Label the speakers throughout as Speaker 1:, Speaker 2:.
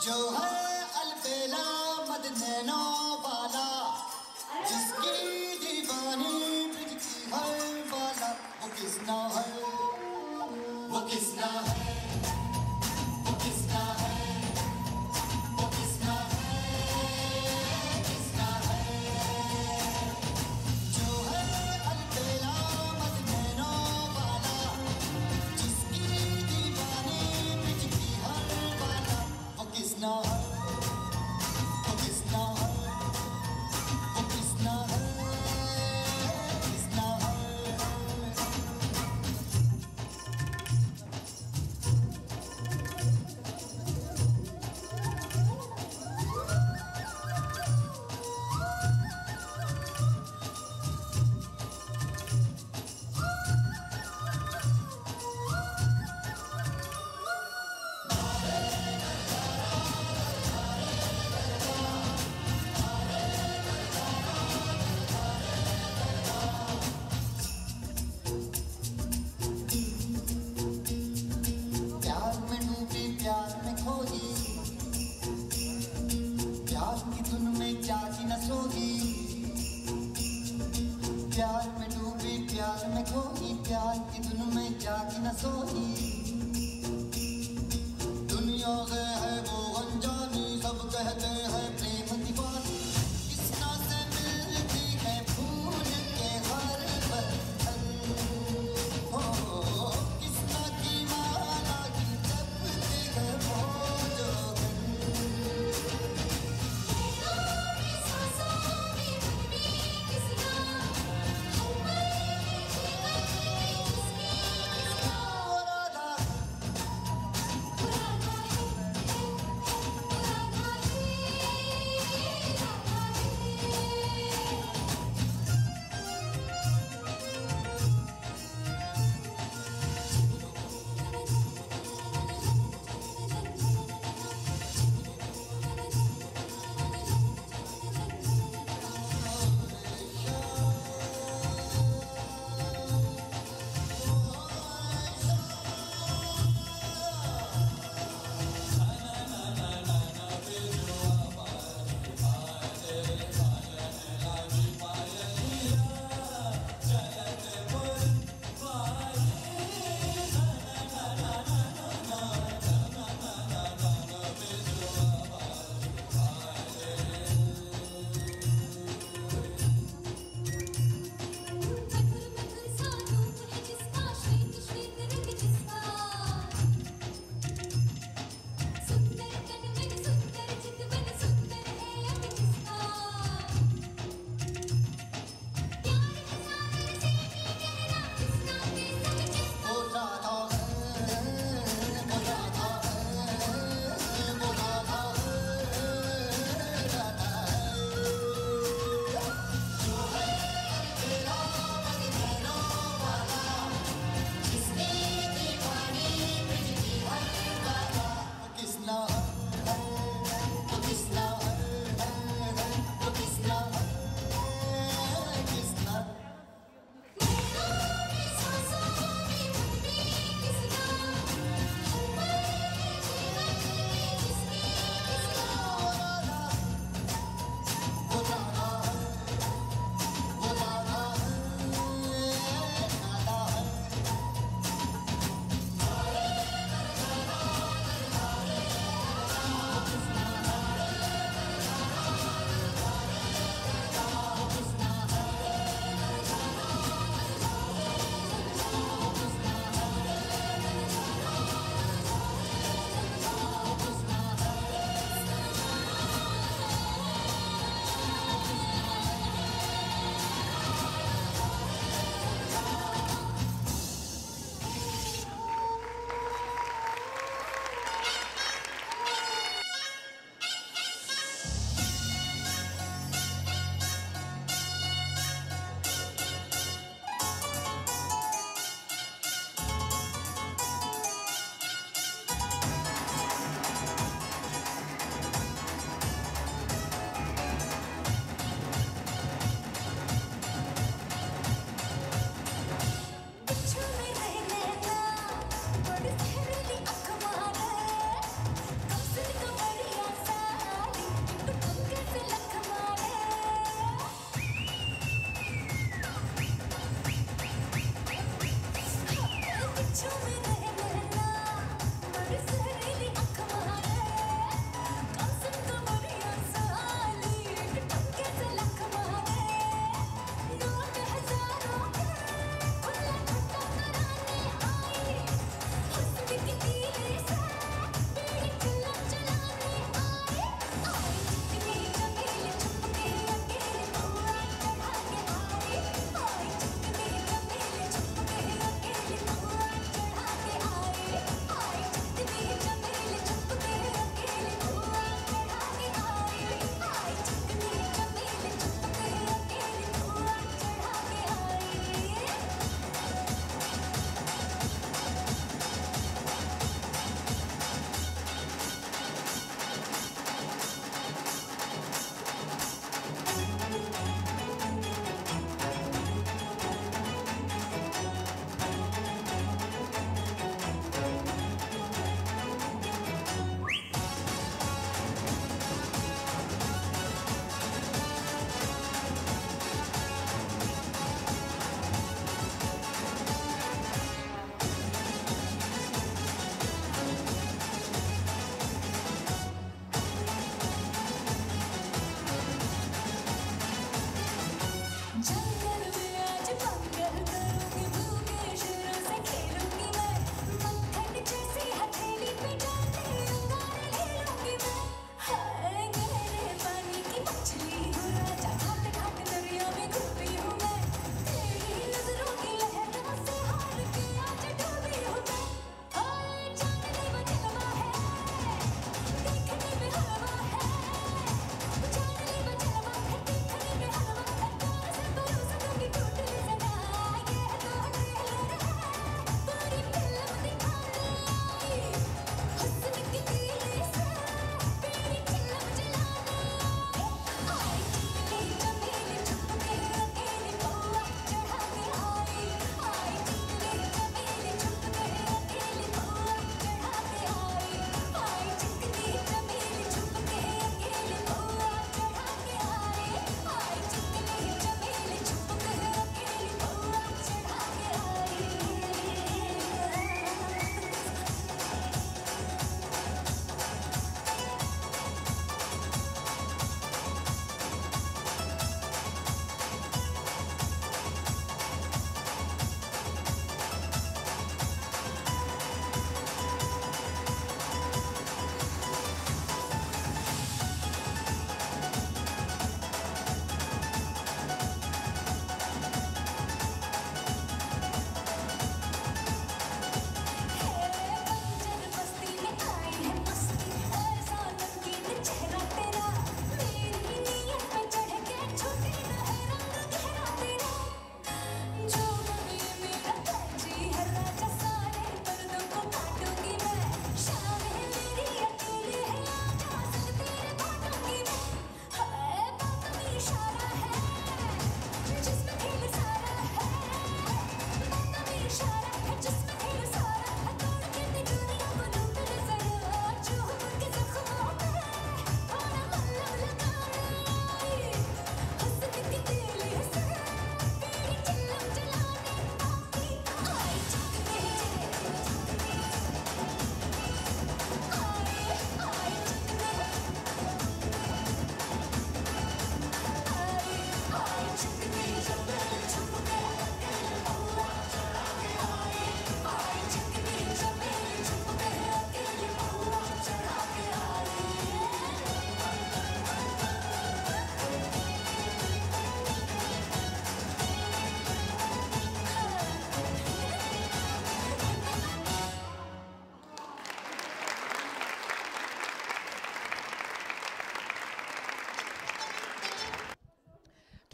Speaker 1: जो है अलबेला मद नैनो वाला, जिसकी दीवानी ब्रिज की हर वाला, वो किसना है, वो किसना है, वो किसना है, वो किसना है, किसना है। जो है अलबेला मद नैनो वाला, जिसकी दीवानी ब्रिज की हर वाला, वो किसना है, वो किसना है, वो किसना है, किसना है। प्यार में डूबी प्यार में खोई, प्यार की धुन में जागी न सोई। प्यार में डूबी प्यार में खोई, प्यार की धुन में जागी न सोई। दुनिया से है वो अनजानी, सब कहते हैं प्रेम दीवानी। किसना से मिलती है फूल के हर बंधन, हो किसना की माला की जपती है वो जोगन। वो Radha,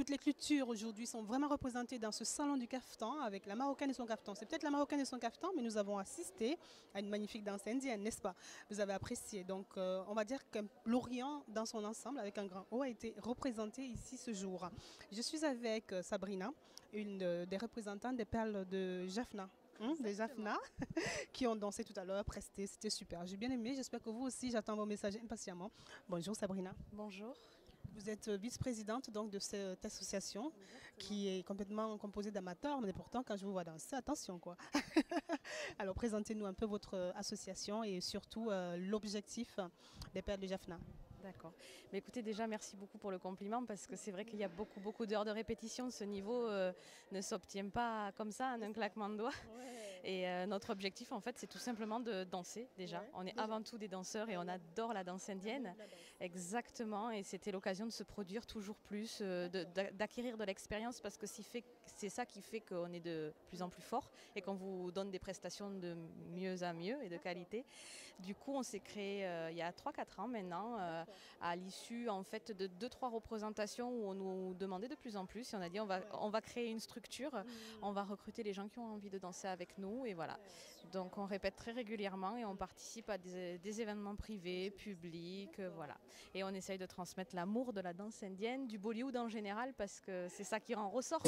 Speaker 2: toutes les cultures aujourd'hui sont vraiment représentées dans ce salon du caftan avec la Marocaine et son caftan. C'est peut-être la Marocaine et son caftan, mais nous avons assisté à une magnifique danse indienne, n'est-ce pas? Vous avez apprécié. Donc, on va dire que l'Orient dans son ensemble, avec un grand O, a été représenté ici ce jour. Je suis avec Sabrina, une des représentantes des perles de Jaffna. Des Jaffna qui ont dansé tout à l'heure, presté, c'était super. J'ai bien aimé, j'espère que vous aussi, j'attends vos messages impatiemment. Bonjour Sabrina.
Speaker 3: Bonjour.
Speaker 2: Vous êtes vice-présidente donc de cette association qui est complètement composée d'amateurs, mais pourtant quand je vous vois danser, attention quoi. Alors présentez-nous un peu votre association et surtout l'objectif des perles de Jaffna.
Speaker 3: D'accord. Mais écoutez, déjà, merci beaucoup pour le compliment parce que c'est vrai qu'il y a beaucoup d'heures de répétition. Ce niveau ne s'obtient pas comme ça en un claquement de doigts. Ouais. Et notre objectif, en fait, c'est tout simplement de danser déjà. Ouais. On est avant tout des danseurs et on adore la danse indienne. Exactement. Et c'était l'occasion de se produire toujours plus, d'acquérir de l'expérience parce que c'est ça qui fait qu'on est de plus en plus fort et qu'on vous donne des prestations de mieux en mieux et de qualité. Du coup, on s'est créé il y a 3-4 ans maintenant. À l'issue en fait de 2-3 représentations où on nous demandait de plus en plus et on a dit on va créer une structure, on va recruter les gens qui ont envie de danser avec nous et voilà. Donc on répète très régulièrement et on participe à des événements privés, publics, voilà. Et on essaye de transmettre l'amour de la danse indienne, du Bollywood en général parce que c'est ça qui en ressort.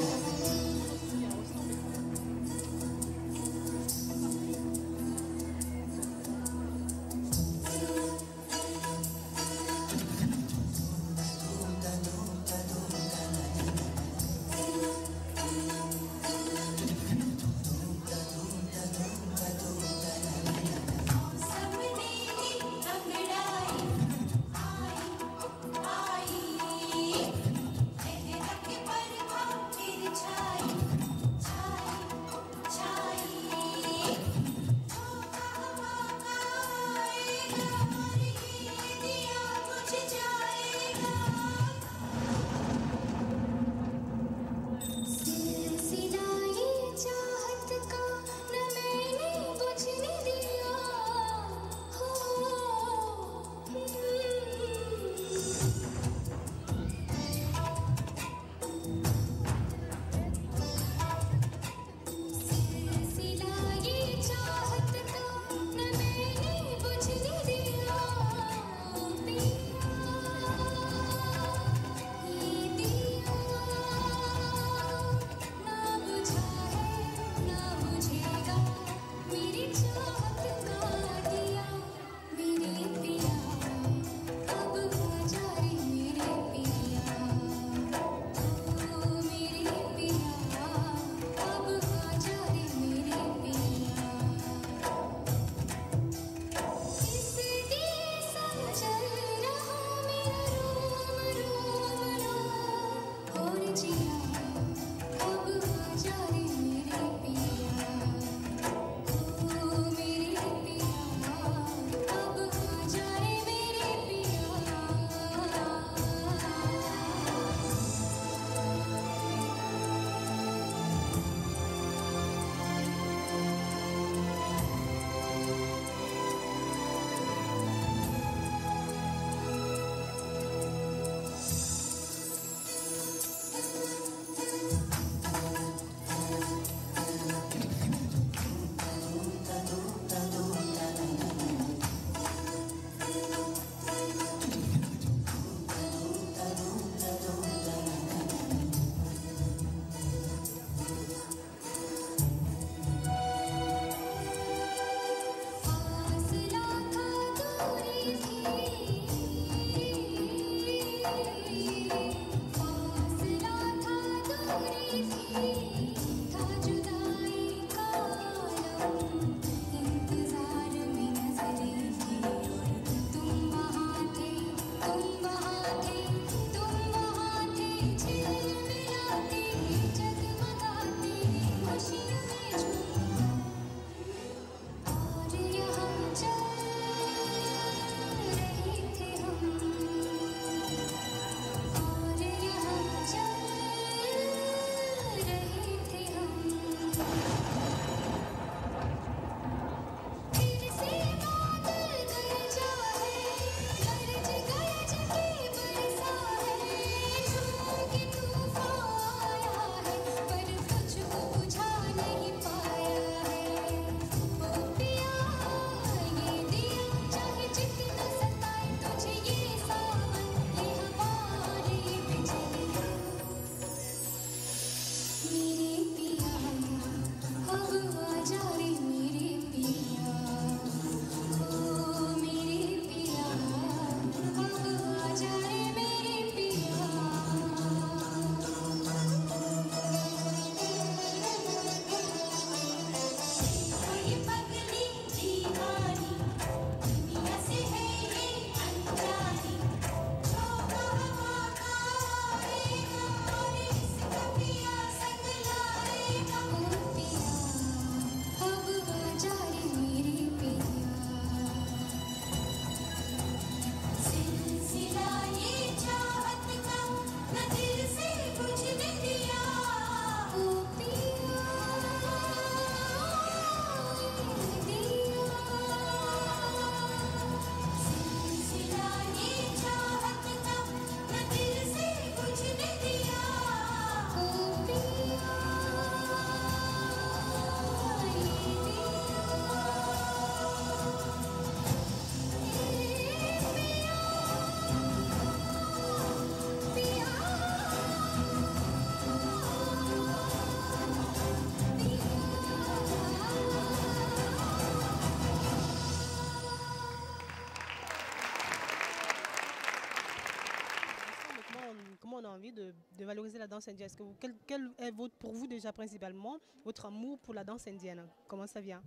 Speaker 2: on a envie de valoriser la danse indienne. Est-ce que quel est pour vous déjà principalement votre amour pour la danse indienne? Comment ça vient?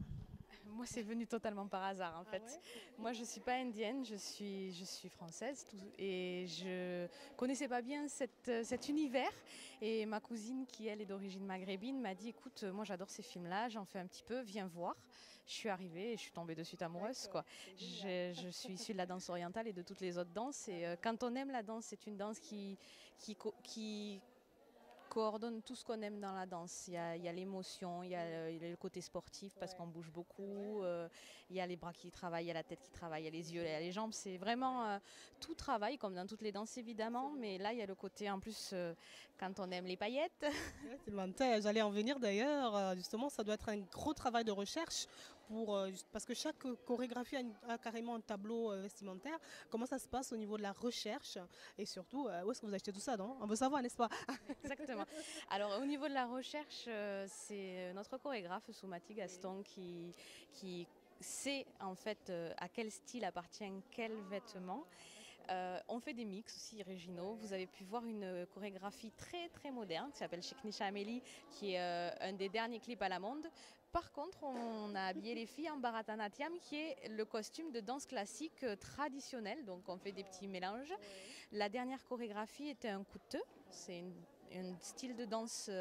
Speaker 3: Moi, c'est venu totalement par hasard en fait.
Speaker 2: Ouais.
Speaker 3: Moi, je ne suis pas indienne, je suis française et je connaissais pas bien cet univers. Et ma cousine, qui elle est d'origine maghrébine, m'a dit écoute, moi j'adore ces films-là, j'en fais un petit peu, viens voir. Je suis arrivée et je suis tombée de suite amoureuse, quoi. Je suis issue de la danse orientale et de toutes les autres danses. Et quand on aime la danse, c'est une danse qui coordonne tout ce qu'on aime dans la danse. Il y a l'émotion, il y a le côté sportif parce qu'on bouge beaucoup, il y a les bras qui travaillent, il y a la tête qui travaille, il y a les yeux, il y a les jambes. C'est vraiment tout travail, comme dans toutes les danses évidemment, mais là il y a le côté en plus quand on aime les paillettes.
Speaker 2: J'allais en venir d'ailleurs, justement ça doit être un gros travail de recherche parce que chaque chorégraphie a carrément un tableau vestimentaire. Comment ça se passe au niveau de la recherche et surtout où est-ce que vous achetez tout ça, non? On veut savoir, n'est-ce pas?
Speaker 3: Exactement. Alors au niveau de la recherche, c'est notre chorégraphe Soumati Gaston qui sait en fait à quel style appartient quel vêtement. On fait des mix aussi originaux. Vous avez pu voir une chorégraphie très très moderne qui s'appelle Shiknisha Amélie, qui est un des derniers clips à la mode. Par contre, on a habillé les filles en Bharatanatyam, qui est le costume de danse classique traditionnel. Donc on fait des petits mélanges. La dernière chorégraphie était un kouteux. C'est un style de danse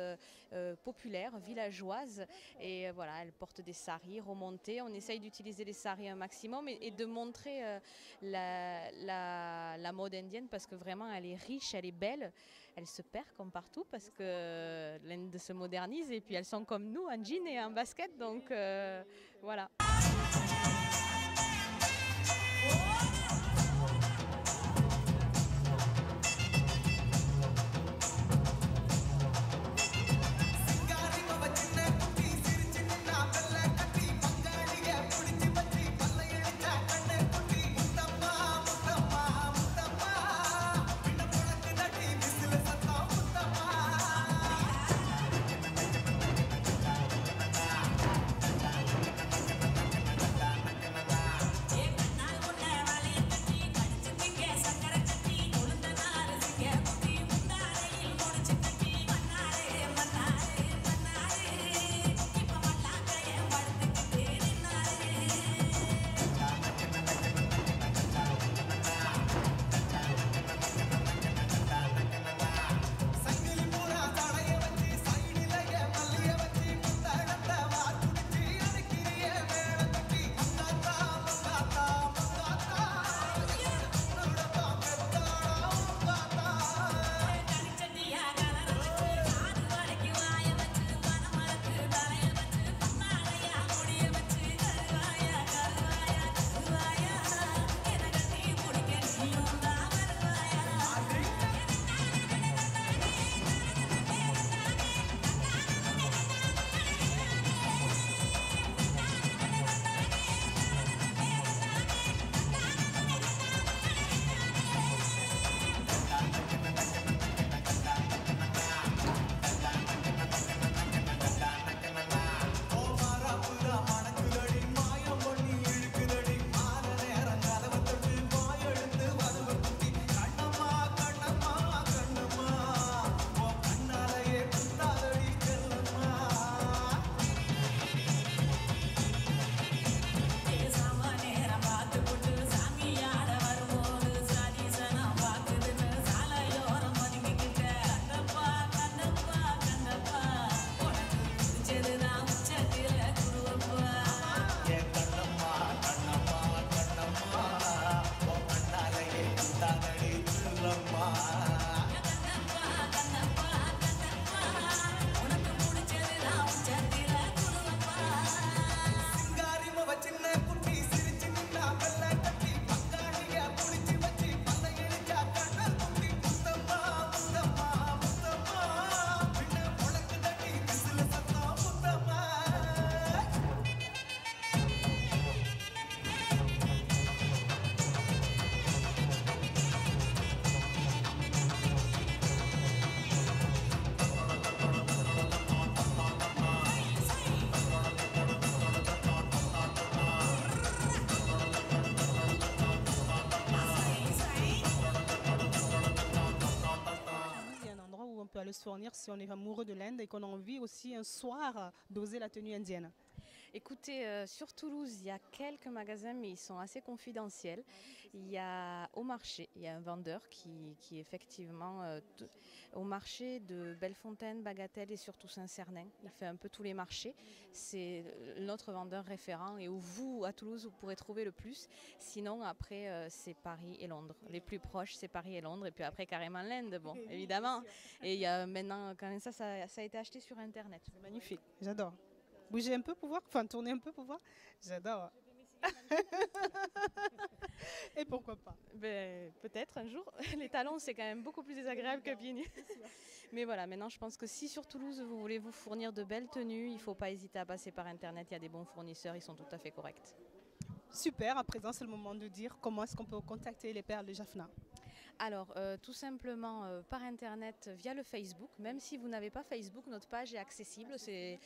Speaker 3: populaire, villageoise. Et voilà, elle porte des saris remontés. On essaye d'utiliser les saris un maximum et de montrer la mode indienne parce que vraiment, elle est riche, elle est belle. Elle se perd comme partout parce que l'Inde se modernise et puis elles sont comme nous, en jean et en basket. Donc voilà.
Speaker 2: se fournir si on est amoureux de l'Inde et qu'on a envie aussi un soir d'oser la tenue indienne?
Speaker 3: Écoutez, sur Toulouse, il y a quelques magasins, mais ils sont assez confidentiels. Il y a au marché, il y a un vendeur qui effectivement, au marché de Bellefontaine, Bagatelle et surtout Saint-Cernin. Il fait un peu tous les marchés. C'est notre vendeur référent et où vous, à Toulouse, vous pourrez trouver le plus. Sinon, après, c'est Paris et Londres. Les plus proches, c'est Paris et Londres. Et puis après, carrément l'Inde, bon, évidemment. Et il y a maintenant, quand même, ça a été acheté sur Internet.
Speaker 2: C'est magnifique, j'adore. Bouger un peu pour voir, enfin tourner un peu pour voir, j'adore. Et pourquoi pas?
Speaker 3: Ben, peut-être un jour. Les talons, c'est quand même beaucoup plus désagréable que pieds nus. Mais voilà, maintenant je pense que si sur Toulouse vous voulez vous fournir de belles tenues, il ne faut pas hésiter à passer par Internet. Il y a des bons fournisseurs, ils sont tout à fait corrects.
Speaker 2: Super, à présent c'est le moment de dire comment est-ce qu'on peut contacter les perles de Jaffna.
Speaker 3: Alors, tout simplement par Internet, via le Facebook. Même si vous n'avez pas Facebook, notre page est accessible. C'est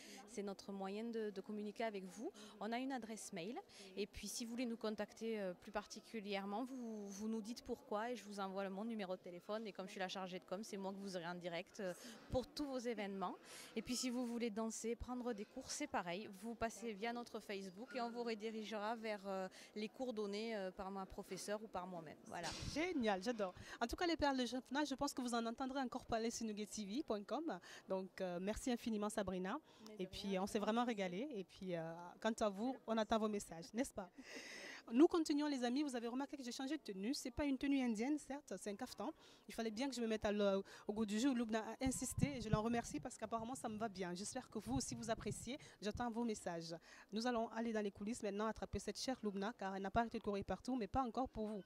Speaker 3: notre moyen de communiquer avec vous. On a une adresse mail. Et puis, si vous voulez nous contacter plus particulièrement, vous nous dites pourquoi et je vous envoie mon numéro de téléphone. Et comme je suis la chargée de com, c'est moi que vous aurez en direct pour tous vos événements. Et puis, si vous voulez danser, prendre des cours, c'est pareil. Vous passez via notre Facebook et on vous redirigera vers les cours donnés par ma professeure ou par moi-même. Voilà.
Speaker 2: Génial, j'adore. En tout cas, les perles de Jaffna, je pense que vous en entendrez encore parler sur nuguetTV.com. Donc, merci infiniment Sabrina. Et puis, on s'est vraiment régalé. Et puis, quant à vous, on attend vos messages, n'est-ce pas? Nous continuons les amis, vous avez remarqué que j'ai changé de tenue. Ce n'est pas une tenue indienne, certes, c'est un caftan. Il fallait bien que je me mette au goût du jour. Loubna a insisté et je l'en remercie parce qu'apparemment ça me va bien. J'espère que vous aussi vous appréciez. J'attends vos messages. Nous allons aller dans les coulisses maintenant attraper cette chère Loubna car elle n'a pas arrêté de courir partout, mais pas encore pour vous.